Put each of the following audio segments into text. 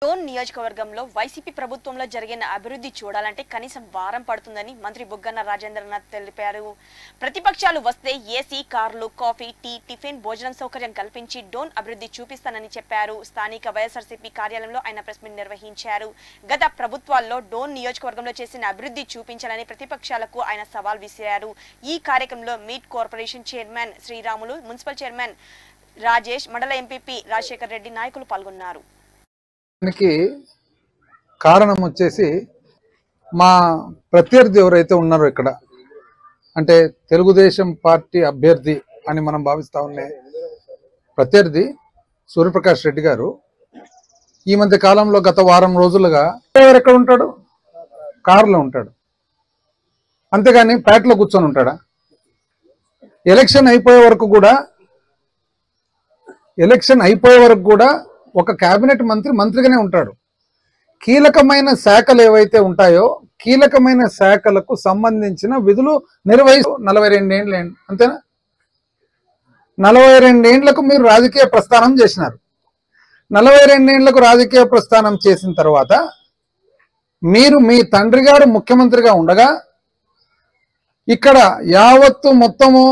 డోన్ నియోజకవర్గంలో వైసీపీ ప్రభుత్వంలో జరిగిన అభివృద్ధి చూడాలంటే కనీసం వారం పడుతుందని మంత్రి బుగ్గన రాజేంద్రనాథ్ తెలిపారు. ప్రతిపక్షాలు వస్తే ఏసీ, కార్లు, కాఫీ, టీ, టిఫిన్, భోజనం సౌకర్యం కల్పించి డోన్ అభివృద్ధి చూపిస్తానని చెప్పారు. స్థానిక వైఎస్ఆర్సీపీ కార్యాలయంలో ఆయన ప్రెస్ మీట్ నిర్వహించారు. గత ప్రభుత్వాల్లో డోన్ నియోజకవర్గంలో చేసిన అభివృద్ధి చూపించాలని ప్రతిపక్షాలకు ఆయన సవాల్ విసిరారు. ఈ కార్యక్రమంలో meet corporation chairman Sriramulu, municipal chairman Rajesh, మండల ఎంపీపీ రాజశేఖర్ రెడ్డి నాయకులు పాల్గొన్నారు. కారణం వచ్చేసి మా ప్రత్యర్థి ఎవరైతే ఉన్నారో ఇక్కడ అంటే తెలుగుదేశం పార్టీ అభ్యర్థి అని మనం భావిస్తా ఉండే ప్రత్యర్థి సూర్యప్రకాష్ రెడ్డి గారు ఈ మధ్య కాలంలో గత వారం రోజులుగా ఎక్కడ ఉంటాడు? కారులో ఉంటాడు, అంతేగాని ప్యాట్లో కూర్చొని ఉంటాడా? ఎలక్షన్ అయిపోయే వరకు కూడా ఒక కేబినెట్ మంత్రిగానే ఉంటాడు. కీలకమైన శాఖలు ఏవైతే ఉంటాయో కీలకమైన శాఖలకు సంబంధించిన విధులు నిర్వహిస్తూ 42 ఏళ్ళు అంతేనా? 42 ఏళ్లకు మీరు రాజకీయ ప్రస్థానం చేసినారు. 42 ఏళ్లకు రాజకీయ ప్రస్థానం చేసిన తర్వాత మీరు మీ తండ్రి గారు ముఖ్యమంత్రిగా ఉండగా ఇక్కడ యావత్తు మొత్తము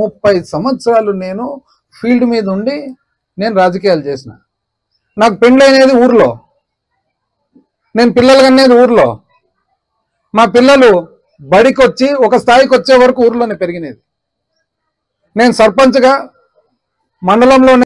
30 సంవత్సరాలు నేను ఫీల్డ్ మీద ఉండి నేను రాజకీయాలు చేసిన. నాకు పెండ్లైనది ఊర్లో, నేను పిల్లలు కనేది ఊర్లో, మా పిల్లలు బడికి వచ్చి ఒక స్థాయికి వచ్చే వరకు ఊర్లోనే పెరిగినది. నేను సర్పంచ్గా మండలంలోనే